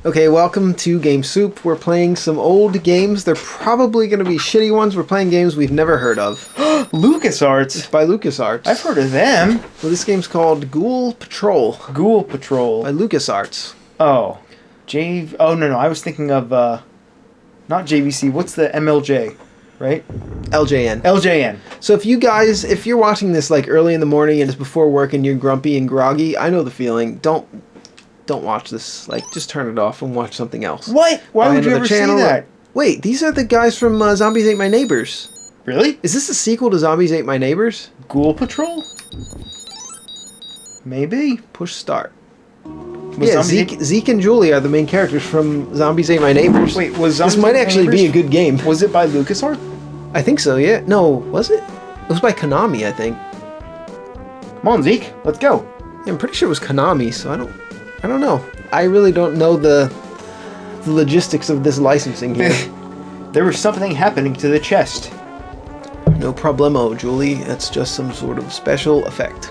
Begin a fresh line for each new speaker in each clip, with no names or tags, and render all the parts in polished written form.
Okay, welcome to Game Soup. We're playing some old games. They're probably going to be shitty ones. We're playing games we've never heard of.
LucasArts.
It's by LucasArts.
I've heard of them.
Well, this game's called Ghoul Patrol.
Ghoul Patrol.
By LucasArts.
Oh. Oh, no. I was thinking of, not JVC. What's the MLJ, right?
LJN.
LJN.
So if you're watching this like early in the morning and it's before work and you're grumpy and groggy, I know the feeling. Don't watch this. Like, just turn it off and watch something else.
What? Why would you ever say that?
Wait, these are the guys from Zombies Ate My Neighbors.
Really?
Is this a sequel to Zombies Ate My Neighbors?
Ghoul Patrol? Maybe.
Push start. Yeah, Zeke and Julie are the main characters from Zombies Ate My Neighbors.
Wait, was Zombies
This might actually be a good game.
Was it by LucasArts?
I think so, yeah. No, was it? It was by Konami, I think.
Come on, Zeke. Let's go.
Yeah, I'm pretty sure it was Konami, so I don't know. I really don't know the logistics of this licensing here.
There was something happening to the chest.
No problemo, Julie. That's just some sort of special effect.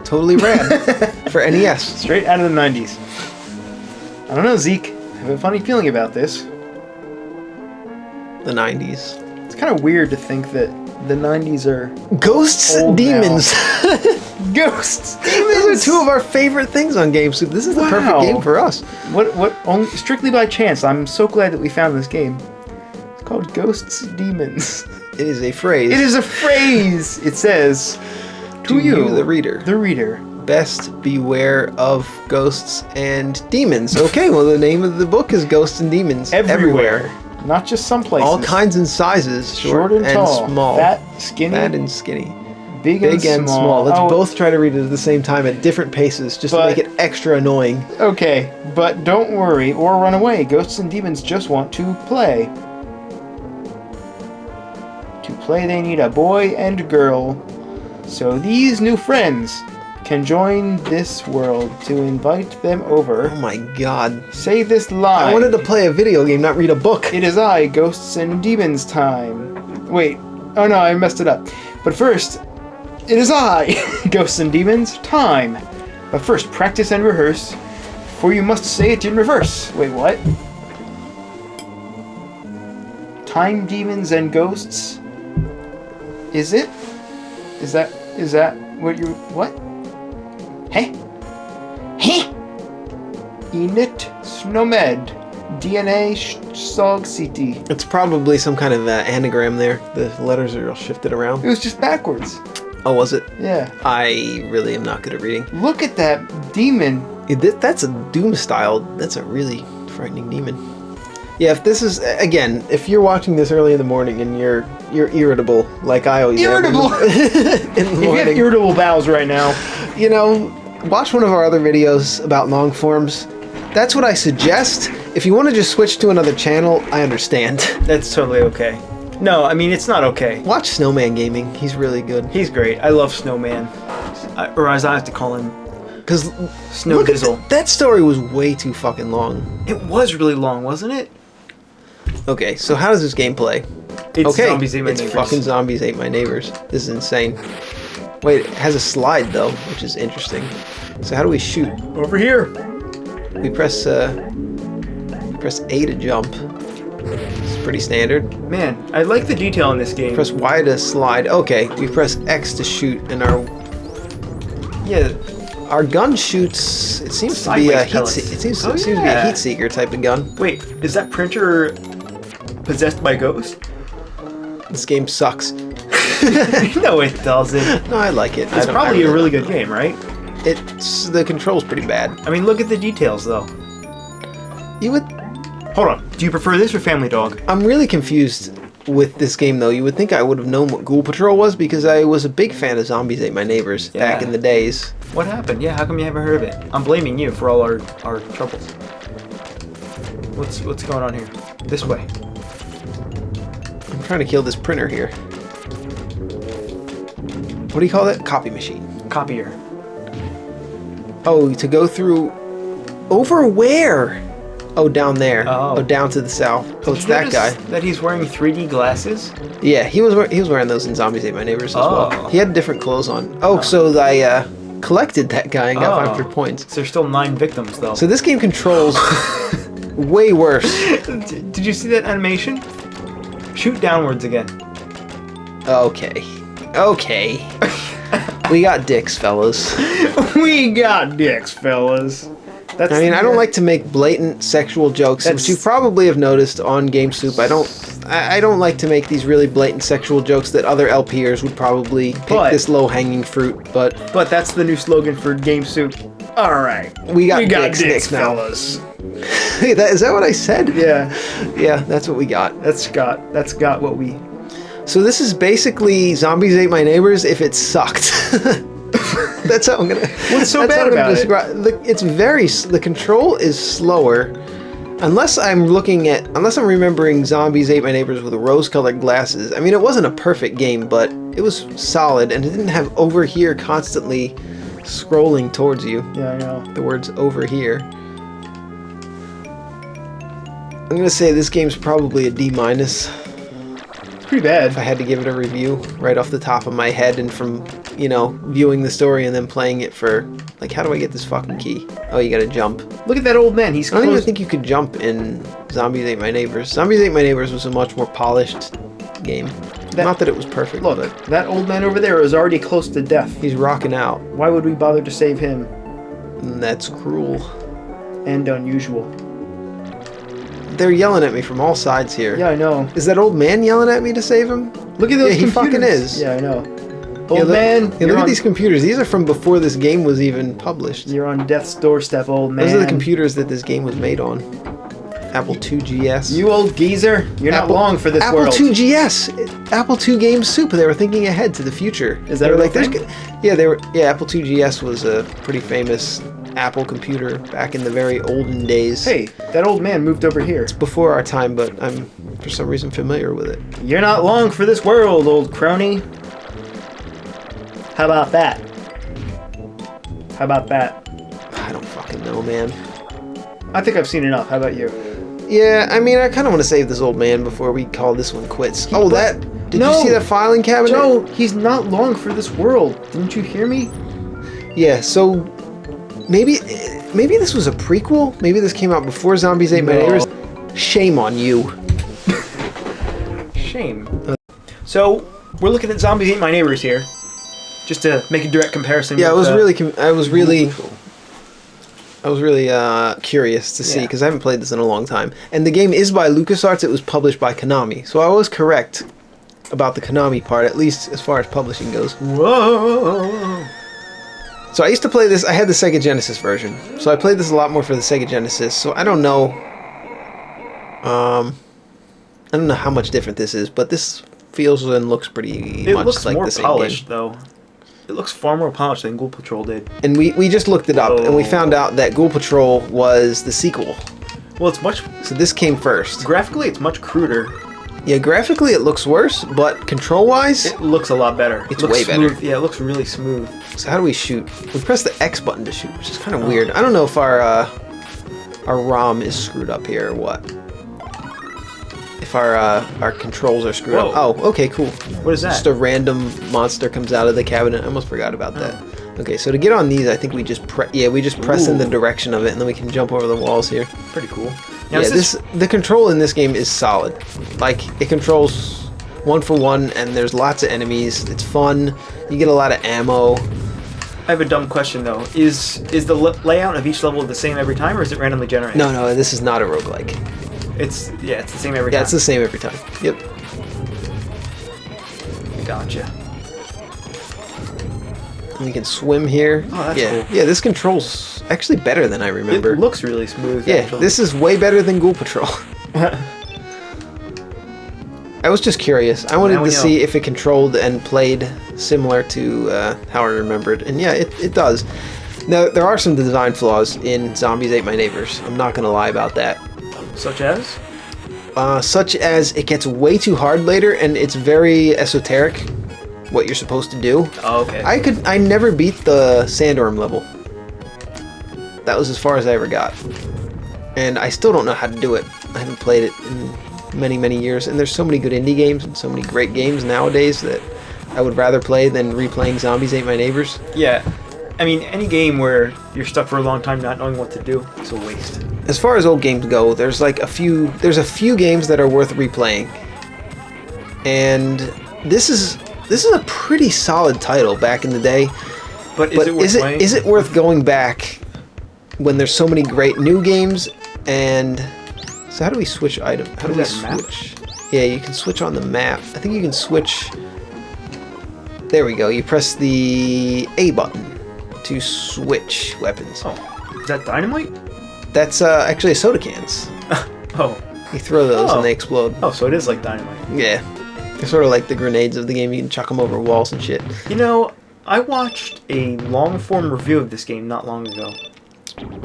Totally rad for NES.
Straight out of the 90s. I don't know, Zeke. I have a funny feeling about this.
The 90s.
It's kind of weird to think that the 90s are
Ghosts and Demons.
Ghosts!
Those are two of our favorite things on Game Soup. This is the perfect game for us.
Only strictly by chance. I'm so glad that we found this game. It's called Ghosts and Demons.
It is a phrase.
It is a phrase! It says, to you,
the reader.
The reader.
Best beware of ghosts and demons. Okay, well the name of the book is Ghosts and Demons.
Everywhere. Not just some places.
All kinds and sizes. Short and
tall.
Small.
Fat, skinny.
Fat and skinny.
Big and small.
Let's both try to read it at the same time at different paces, just to make it extra annoying.
Okay, but don't worry or run away. Ghosts and demons just want to play. To play, they need a boy and girl. So these new friends can join this world to invite them over.
Oh my god.
Say this line.
I wanted to play a video game, not read a book.
It is I, Ghosts and Demons time. Wait. Oh no, I messed it up. But first, it is I, Ghosts and Demons time. But first, practice and rehearse, for you must say it in reverse. Wait, what? Time, demons, and ghosts? Is it? Is that what you... What? Heh? Heh? Init Snomed. DNA Sog City.
It's probably some kind of anagram there. The letters are all shifted around.
It was just backwards.
Oh, was it?
Yeah.
I really am not good at reading.
Look at that demon.
That's a Doom style. That's a really frightening demon. Yeah, if this is, again, if you're watching this early in the morning and you're irritable, like I always am.
Irritable?
In the morning.
If you have irritable bowels right now.
You know, watch one of our other videos about long forms. That's what I suggest. If you want to just switch to another channel, I understand.
That's totally okay. No, I mean, it's not okay.
Watch Snowman Gaming. He's really good.
He's great. I love Snowman. Or as I have to call him,
Because
Snow Dizzle.
That story was way too fucking long.
It was really long, wasn't it?
Okay, so how does this game play?
It's Zombies Ate My Neighbors.
It's fucking Zombies Ate My Neighbors. This is insane. Wait, it has a slide though, which is interesting. So how do we shoot?
Over here.
We press A to jump. It's pretty standard.
Man, I like the detail in this game.
Press Y to slide. Okay, we press X to shoot, and our gun shoots. It seems to be a heat. It seems to be a heat seeker type of gun.
Wait, is that printer possessed by ghosts?
This game sucks.
No, it doesn't.
No, I like it.
It's probably a really good game, right?
The control's pretty bad.
I mean, look at the details, though.
You would.
Hold on. Do you prefer this or Family Dog?
I'm really confused with this game, though. You would think I would have known what Ghoul Patrol was because I was a big fan of Zombies Ate My Neighbors back in the days.
What happened? Yeah, how come you haven't heard of it? I'm blaming you for all our troubles. What's going on here? This way.
I'm trying to kill this printer here. What do you call that? Copy machine.
Copier.
Oh, to go through... Over where? Oh, down there.
Oh,
down to the south. Oh, it's that guy.
That he's wearing 3D glasses?
Yeah, he was wearing those in Zombies Ate My Neighbors as well. He had different clothes on. Oh, so collected that guy and got 500 points.
So there's still 9 victims, though.
So this game controls way worse.
Did you see that animation? Shoot downwards again.
Okay. Okay. We got dicks, fellas.
We got dicks, fellas. That's
I mean, I don't like to make blatant sexual jokes, which you probably have noticed on Game Soup. I don't like to make these really blatant sexual jokes that other LPers would probably pick this low-hanging fruit, but
that's the new slogan for Game Soup. All right.
We got dicks
fellas.
Hey, is that what I said?
Yeah.
Yeah, that's what we got.
That's got what we...
So this is basically Zombies Ate My Neighbors if it sucked. That's how I'm gonna.
What's so bad about it?
It's the control is slower, unless I'm remembering Zombies Ate My Neighbors with rose-colored glasses. I mean, it wasn't a perfect game, but it was solid, and it didn't have over here constantly scrolling towards you.
Yeah, I know.
The words over here. I'm gonna say this game's probably a D-.
Pretty bad.
If I had to give it a review right off the top of my head and from, viewing the story and then playing it for, like, how do I get this fucking key? Oh, you gotta jump.
Look at that old man. He's
I don't even think you could jump in Zombies Ate My Neighbors. Zombies Ate My Neighbors was a much more polished game. Not that it was perfect,
but... that old man over there is already close to death.
He's rocking out.
Why would we bother to save him?
That's cruel.
And unusual.
They're yelling at me from all sides here.
Yeah, I know.
Is that old man yelling at me to save him?
Look at those computers.
He fucking is.
Yeah, I know. Old man.
Look at these computers. These are from before this game was even published.
You're on death's doorstep, old man.
Those are the computers that this game was made on. Apple II GS.
You old geezer. You're not long for this world.
Apple II GS. Apple II Game Soup. They were thinking ahead to the future.
Is that
like
thing?
Yeah, Apple II GS was a pretty famous Apple computer back in the very olden days.
Hey, that old man moved over here.
It's before our time, but I'm for some reason familiar with it.
You're not long for this world, old crony. How about that? How about that?
I don't fucking know, man.
I think I've seen enough. How about you?
Yeah, I mean, I kind of want to save this old man before we call this one quits. Did you see that filing cabinet?
Joe, he's not long for this world. Didn't you hear me?
Yeah, so maybe this was a prequel? Maybe this came out before Zombies Ate My Neighbors? Shame on you.
Shame. So, we're looking at Zombies Ate My Neighbors here. Just to make a direct comparison.
Yeah, I was really curious to see, because I haven't played this in a long time. And the game is by LucasArts. It was published by Konami. So I was correct about the Konami part, at least as far as publishing goes.
Whoa!
So I used to play this. I had the Sega Genesis version. So I played this a lot more for the Sega Genesis. So I don't know. I don't know how much different this is, but this feels and looks pretty much like the same game. It looks more
polished, though. It looks far more polished than Ghoul Patrol did.
And we just looked it up, and we found out that Ghoul Patrol was the sequel.
Well, it's much...
So this came first.
Graphically, it's much cruder.
Yeah, graphically it looks worse, but control-wise...
It looks a lot better.
It's way better.
Yeah, it looks really smooth.
So how do we shoot? We press the X button to shoot, which is kind of weird. I don't know if our ROM is screwed up here or what. If our controls are screwed up. Oh, okay, cool.
What is that?
Just a random monster comes out of the cabinet. I almost forgot about that. Okay, so to get on these, I think we just press in the direction of it, and then we can jump over the walls here.
Pretty cool.
Now, the control in this game is solid. Like, it controls 1-for-1, and there's lots of enemies. It's fun. You get a lot of ammo.
I have a dumb question, though. Is the layout of each level the same every time, or is it randomly generated?
No, this is not a roguelike.
It's the same every time.
Yeah, it's the same every time. Yep.
Gotcha.
And you can swim here.
Oh, that's cool.
Yeah, this control's actually better than I remember.
It looks really smooth,
yeah,
actually.
This is way better than Ghoul Patrol. I was just curious. I wanted to see if it controlled and played similar to how I remembered. And yeah, it does. Now, there are some design flaws in Zombies Ate My Neighbors. I'm not going to lie about that.
Such as?
Such as it gets way too hard later, and it's very esoteric what you're supposed to do.
Oh, okay.
I never beat the Sandworm level. That was as far as I ever got. And I still don't know how to do it. I haven't played it in many, many years, and there's so many good indie games and so many great games nowadays that I would rather play than replaying Zombies Ate My Neighbors.
Yeah. I mean, any game where you're stuck for a long time not knowing what to do, it's a waste.
As far as old games go, there's a few games that are worth replaying. And this is a pretty solid title back in the day.
But
is it worth going back when there's so many great new games? And so how do we switch item? How do we switch? Yeah, you can switch on the map. I think you can switch. There we go. You press the A button to switch weapons.
Oh, is that dynamite?
That's actually soda cans.
Oh.
You throw those and they explode.
Oh, so it is like dynamite.
Yeah. They're sort of like the grenades of the game. You can chuck them over walls and shit.
You know, I watched a long-form review of this game not long ago.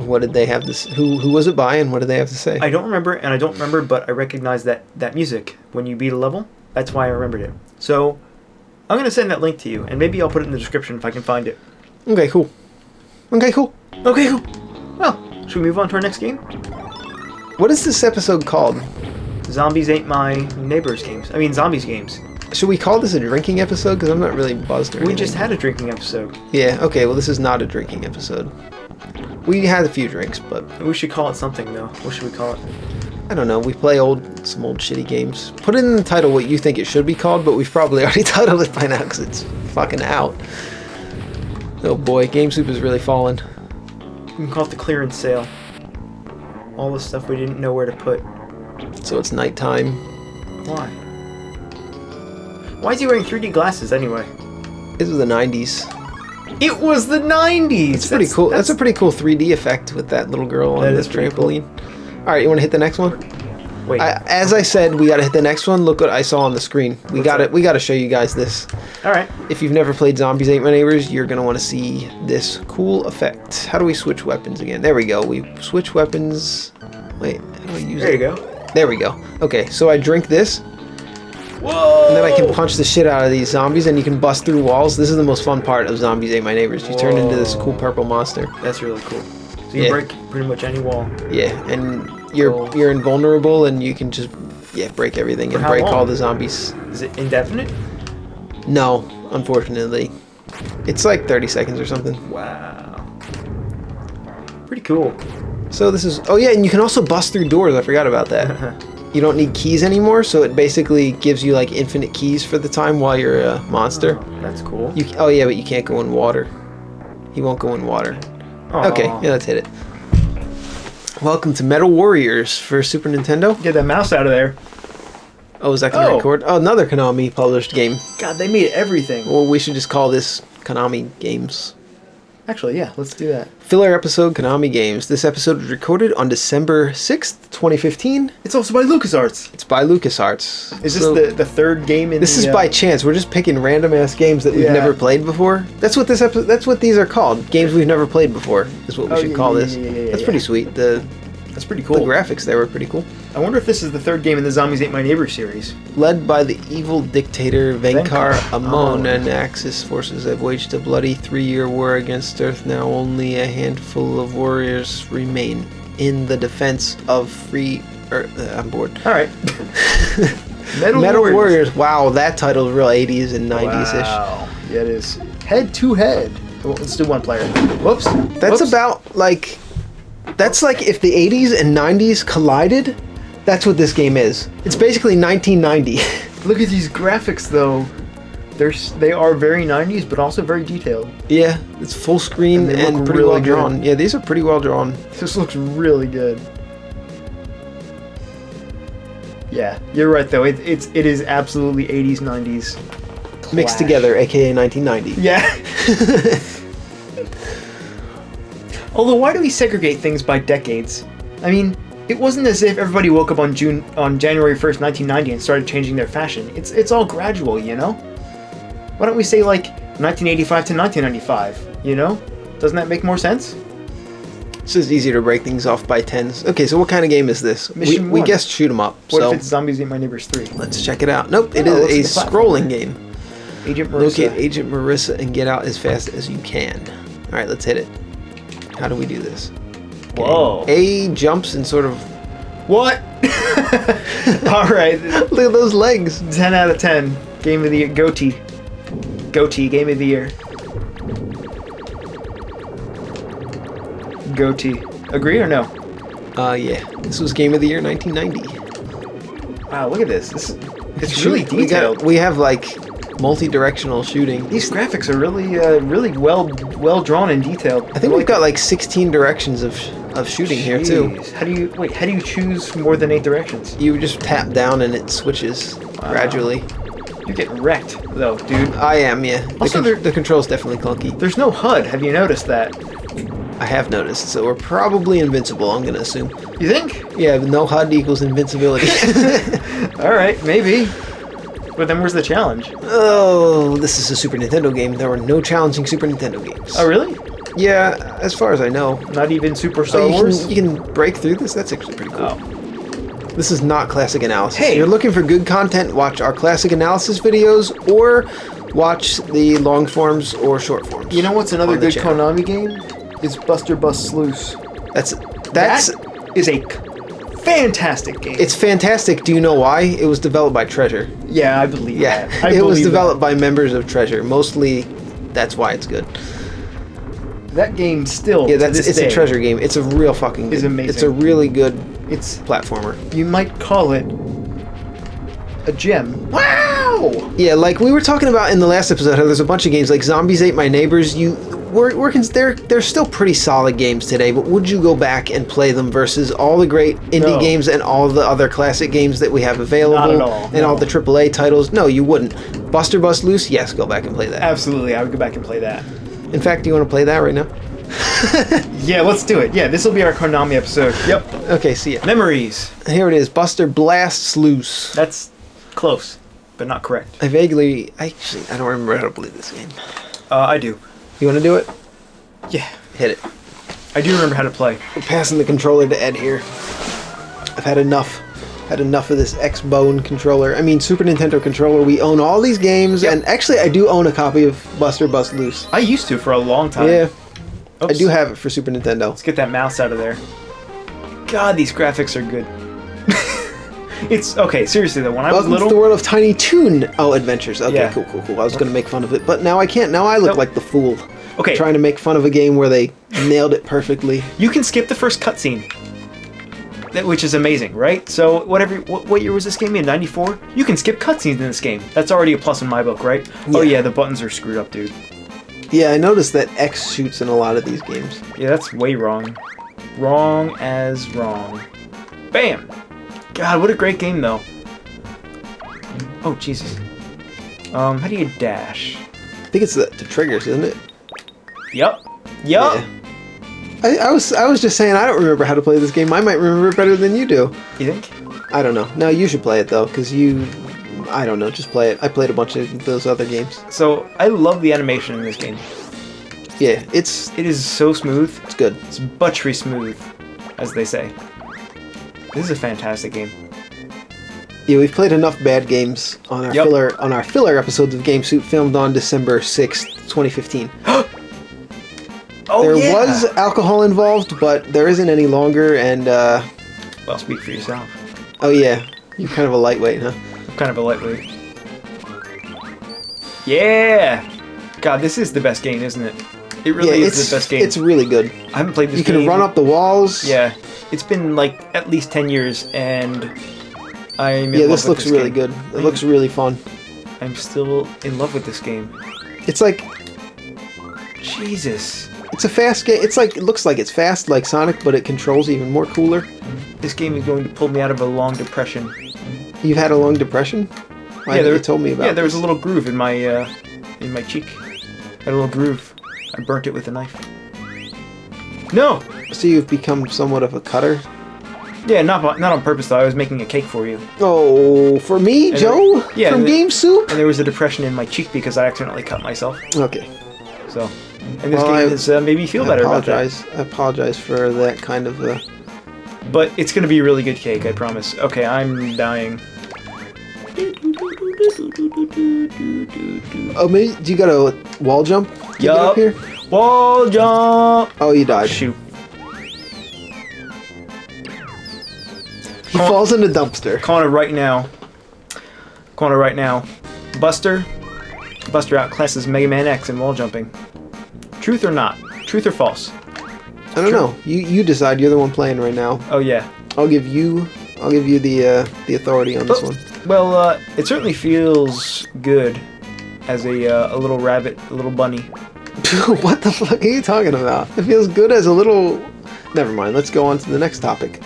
What did they have this? Who was it by, and what did they have to say?
I don't remember, but I recognize that music when you beat a level. That's why I remembered it. So, I'm gonna send that link to you, and maybe I'll put it in the description if I can find it.
Okay, cool. Okay, cool.
Okay, cool. Well, should we move on to our next game?
What is this episode called?
Zombies Ain't My Neighbors games. I mean, zombies games.
Should we call this a drinking episode? Because I'm not really buzzed or anything.
We just had a drinking episode.
Yeah, okay, well this is not a drinking episode. We had a few drinks, but...
We should call it something, though. What should we call it?
I don't know, we play some old shitty games. Put in the title what you think it should be called, but we've probably already titled it by now because it's fucking out. Oh boy, Game Soup is really falling.
We can call it the clearance sale. All the stuff we didn't know where to put.
So it's nighttime.
Why? Why is he wearing 3D glasses anyway?
This was the 90s.
It was the 90s!
It's pretty cool. That's a pretty cool 3D effect with that little girl on this trampoline. Cool. Alright, you want to hit the next one?
Wait.
As I said, we got to hit the next one. Look what I saw on the screen. We got to show you guys this.
Alright.
If you've never played Zombies Ain't My Neighbors, you're going to want to see this cool effect. How do we switch weapons again? There we go. We switch weapons. Wait, how do I use it?
There you go.
There we go. Okay, so I drink this.
Whoa!
And then I can punch the shit out of these zombies, and you can bust through walls. This is the most fun part of Zombies Ain't My Neighbors. You turn into this cool purple monster.
That's really cool. So you break pretty much any wall.
Yeah, and you're invulnerable, and you can just break everything and break all the zombies.
Is it indefinite?
No, unfortunately. It's like 30 seconds or something.
Wow. Pretty cool.
So this is... Oh yeah, and you can also bust through doors. I forgot about that. You don't need keys anymore, so it basically gives you like infinite keys for the time while you're a monster.
Oh, that's cool.
Oh yeah, but you can't go in water. He won't go in water. Aww. Okay, yeah, let's hit it. Welcome to Metal Warriors for Super Nintendo.
Get that mouse out of there.
Oh, is that going to record? Oh, another Konami published game.
God, they made everything.
Well, we should just call this Konami Games.
Actually, yeah, let's do that.
Filler episode, Konami Games. This episode was recorded on December 6th, 2015.
It's also by LucasArts.
It's by LucasArts.
Is this the third game in
This is by chance. We're just picking random-ass games that we've never played before. That's what that's what these are called. Games we've never played before is what we should call this. That's pretty sweet.
That's pretty cool.
The graphics there were pretty cool.
I wonder if this is the third game in the Zombies Ain't My Neighbor series.
Led by the evil dictator Venkar Amon, and Axis forces have waged a bloody 3-year war against Earth. Now only a handful of warriors remain in the defense of free Earth. I'm bored.
All right.
Metal Warriors. Wow, that title is real 80s and 90s-ish.
Wow. Yeah, it is. Head to head. Well, let's do one player. Whoops.
That's about like... That's like if the 80s and 90s collided, that's what this game is. It's basically 1990.
Look at these graphics, though. They are very 90s, but also very detailed.
Yeah, it's full screen and pretty well drawn. Yeah, these are pretty well drawn.
This looks really good. Yeah, you're right, though. It is absolutely 80s, 90s. Clash.
Mixed together, aka 1990.
Yeah. Although, why do we segregate things by decades? I mean, it wasn't as if everybody woke up on January 1st, 1990 and started changing their fashion. It's all gradual, you know? Why don't we say, like, 1985 to 1995, you know? Doesn't that make more sense?
It's just easier to break things off by tens. Okay, so what kind of game is this? We guessed shoot 'em up.
What if it's Zombies Ain't My Neighbors 3?
Let's check it out. Nope, it is a scrolling game.
Agent Marissa.
Locate Agent Marissa and get out as fast as you can. Alright, let's hit it. How do we do this? Okay.
Whoa.
A jumps and sort of...
What? Alright.
Look at those legs.
10 out of 10. Game of the year. Goatee. Game of the year. Goatee. Agree or no?
Yeah. This was Game of the Year 1990.
Wow, look at this. It's really detailed.
We have like multi-directional shooting.
These graphics are really well drawn and detailed.
I think we've got like 16 directions of shooting here too.
Jeez. How do you choose more than 8 directions?
You just tap down and it switches gradually.
You're getting wrecked though, dude.
I am, yeah.
Also,
the control's definitely clunky.
There's no HUD. Have you noticed that?
I have noticed, so we're probably invincible, I'm gonna assume.
You think?
Yeah, no HUD equals invincibility.
Alright, maybe. But then where's the challenge?
Oh, this is a Super Nintendo game. There were no challenging Super Nintendo games.
Oh, really?
Yeah, as far as I know.
Not even Super Star
Oh,
Wars?
you can break through this? That's actually pretty cool.
Oh.
This is not classic analysis.
Hey!
If you're looking for good content, watch our classic analysis videos or watch the long forms or short forms.
You know what's another
on the
good
channel.
Konami game? Is Buster Bust Sluice.
That
is a fantastic game.
It's fantastic. Do you know why? It was developed by Treasure.
Yeah, I believe
Yeah,
that.
it was developed by members of Treasure. Mostly, that's why it's good.
That game still.
Yeah,
to this
it's
day,
a Treasure game. It's a real fucking.
Is
game.
amazing.
It's a really good.
It's
platformer.
You might call it a gem. Wow.
Yeah, like we were talking about in the last episode, how there's a bunch of games like Zombies Ate My Neighbors. They're still pretty solid games today, but would you go back and play them versus all the great indie games and all the other classic games that we have available?
Not at all.
And all the AAA titles? No, you wouldn't. Buster Bust Loose? Yes, go back and play that.
Absolutely, I would go back and play that.
In fact, do you want to play that right now?
Yeah, let's do it. Yeah, this will be our Konami episode. Yep.
Okay, see ya.
Memories.
Here it is. Buster Blasts Loose.
That's close, but not correct.
I don't remember how to play this game.
I do.
You want to do it?
Yeah.
Hit it.
I do remember how to play.
I'm passing the controller to Ed here. I've had enough. Had enough of this X-Bone controller. I mean, Super Nintendo controller. We own all these games, and actually, I do own a copy of Buster Bust Loose.
I used to for a long time.
Yeah.
Oops.
I do have it for Super Nintendo.
Let's get that mouse out of there. God, these graphics are good. It's okay. Seriously though, when I was
Welcome
little,
to the world of Tiny Toon. Oh, Adventures. Okay,
Yeah.
cool. I was going to make fun of it, but now I can't. Now I look
Nope.
like the fool.
Okay.
Trying to make fun of a game where they nailed it perfectly.
you can skip the first cutscene, which is amazing, right? So what year was this game in? 94? You can skip cutscenes in this game. That's already a plus in my book, right? Oh
Yeah.
yeah, the buttons are screwed up, dude.
Yeah, I noticed that X shoots in a lot of these games.
Yeah, that's way wrong. Wrong as wrong. Bam! God, what a great game, though. Oh, Jesus. How do you dash?
I think it's the triggers, isn't it?
Yup.
Yeah. I was just saying I don't remember how to play this game. I might remember it better than you do.
You think?
I don't know. No, you should play it though, because I don't know, just play it. I played a bunch of those other games.
So, I love the animation in this game.
Yeah,
It is so smooth.
it's good.
It's buttery smooth, as they say. This is a fantastic game.
Yeah, we've played enough bad games on our filler episodes of Game Suit filmed on December 6th, 2015.
Oh,
There
yeah!
was alcohol involved, but there isn't any longer, and
Well, speak for yourself.
oh yeah, you're kind of a lightweight, huh?
I'm kind of a lightweight. Yeah! God, this is the best game, isn't it? It really is the best game.
It's really good.
I haven't played this
You
game.
can run up the walls.
Yeah. It's been like at least 10 years, and I'm in
Yeah,
love
this
with
looks
this
really
game.
good. It looks really fun.
I'm still in love with this game.
It's like
Jesus.
it's a fast game. It's like it looks like it's fast like Sonic, but it controls even more cooler.
This game is going to pull me out of a long depression.
You've had a long depression? Why haven't you told me about
Yeah, there was a
this?
little groove in my cheek. Had a little groove. I burnt it with a knife. No!
So you've become somewhat of a cutter?
Yeah, not on purpose though. I was making a cake for you.
Oh, for me,
And
Joe?
yeah,
From
and
Game Soup?
And there was a depression in my cheek because I accidentally cut myself.
Okay.
So, and this
Well,
game has made me feel better about that.
I apologize for that kind of...
But it's going to be a really good cake, I promise. Okay, I'm dying.
Oh, maybe... Do you got a wall jump? to get
Yup.
up here?
Wall jump!
Oh, you died.
Shoot.
He falls in the dumpster.
Calling it right now. Calling it right now. Buster outclasses Mega Man X in wall jumping. Truth or not? Truth or false?
I don't know. You decide. You're the one playing right now.
Oh yeah.
I'll give you the authority on this one.
Well, it certainly feels good as a little rabbit, a little bunny.
What the fuck are you talking about? It feels good as a little... Never mind. Let's go on to the next topic.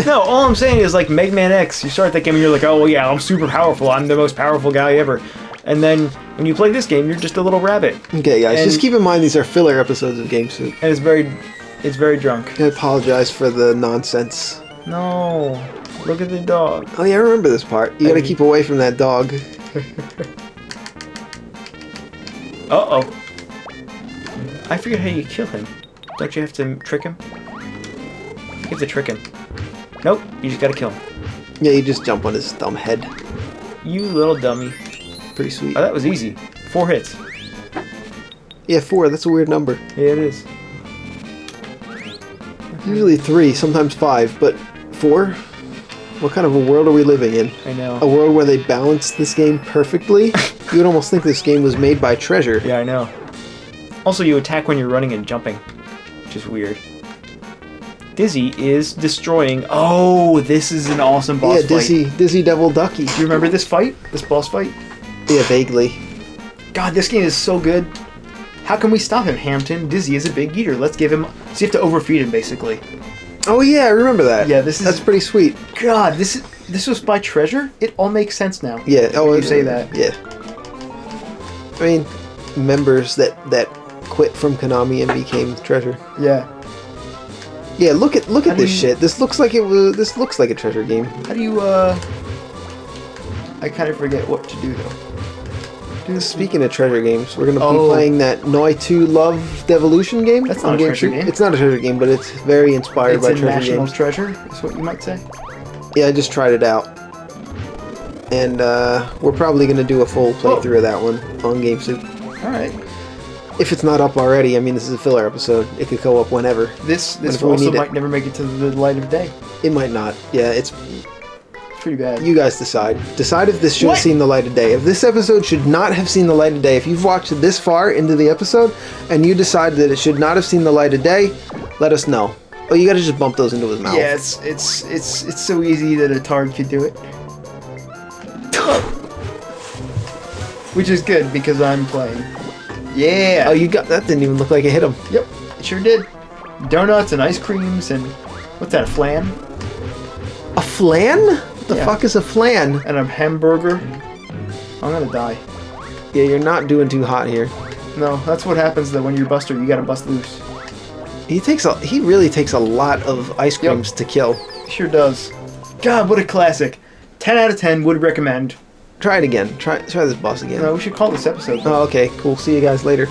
No, all I'm saying is like Mega Man X. You start that game and you're like, oh well, yeah, I'm super powerful. I'm the most powerful guy ever. And then when you play this game, you're just a little rabbit.
Okay, guys, just keep in mind these are filler episodes of Game Soup.
And it's very drunk.
I apologize for the nonsense.
No, look at the dog.
Oh yeah, I remember this part. You gotta keep away from that dog.
Uh-oh. I forget how you kill him. Don't you have to trick him? You have to trick him. Nope, you just gotta kill him.
Yeah, you just jump on his dumb head.
You little dummy.
Pretty sweet.
Oh, that was easy. 4 hits.
Yeah, 4. That's a weird number.
Yeah, it is.
Usually 3, sometimes 5, but 4? What kind of a world are we living in?
I know.
A world where they balance this game perfectly? You would almost think this game was made by Treasure.
Yeah, I know. Also, you attack when you're running and jumping, which is weird. Dizzy is destroying... Oh, this is an awesome boss fight.
Yeah, Dizzy Devil Ducky.
Do you remember this fight? This boss fight?
Yeah, vaguely.
God, this game is so good. How can we stop him, Hampton? Dizzy is a big eater. Let's give him... So you have to overfeed him, basically.
Oh yeah, I remember that.
Yeah,
that's pretty sweet.
God, this was by Treasure? It all makes sense now.
Yeah,
you say that.
Yeah. I mean, members that quit from Konami and became Treasure.
Yeah.
Yeah, look at this shit. This looks like this looks like a Treasure game.
How do you I kind of forget what to do though.
Speaking of Treasure games, we're gonna be playing that Noi 2 Love Devolution game.
That's not a Treasure game.
It's not a Treasure game, but it's very inspired by Treasure games.
National treasure, is what you might say.
Yeah, I just tried it out. And we're probably gonna do a full playthrough of that one on Game Soup.
Alright.
If it's not up already, I mean, this is a filler episode. It could go up whenever.
This also might never make it to the light of day.
It might not. Yeah, it's
pretty bad.
You guys decide. Decide if this should have seen the light of day. If this episode should not have seen the light of day, if you've watched this far into the episode and you decide that it should not have seen the light of day, let us know. Oh, you gotta just bump those into his mouth.
Yeah, it's so easy that a tard could do it. Which is good because I'm playing. Yeah.
Oh, you got that? Didn't even look like it hit him.
Yep, it sure did. Donuts and ice creams and what's that? A flan?
A flan? What the fuck is a flan?
And a hamburger. I'm gonna die.
Yeah, you're not doing too hot here.
No, that's what happens though when you're Buster. You gotta bust loose.
He really takes a lot of ice creams to kill.
Sure does. God, what a classic. 10 out of 10 would recommend.
Try it again. Try this boss again.
No, we should call this episode.
Oh, okay. Cool. See you guys later.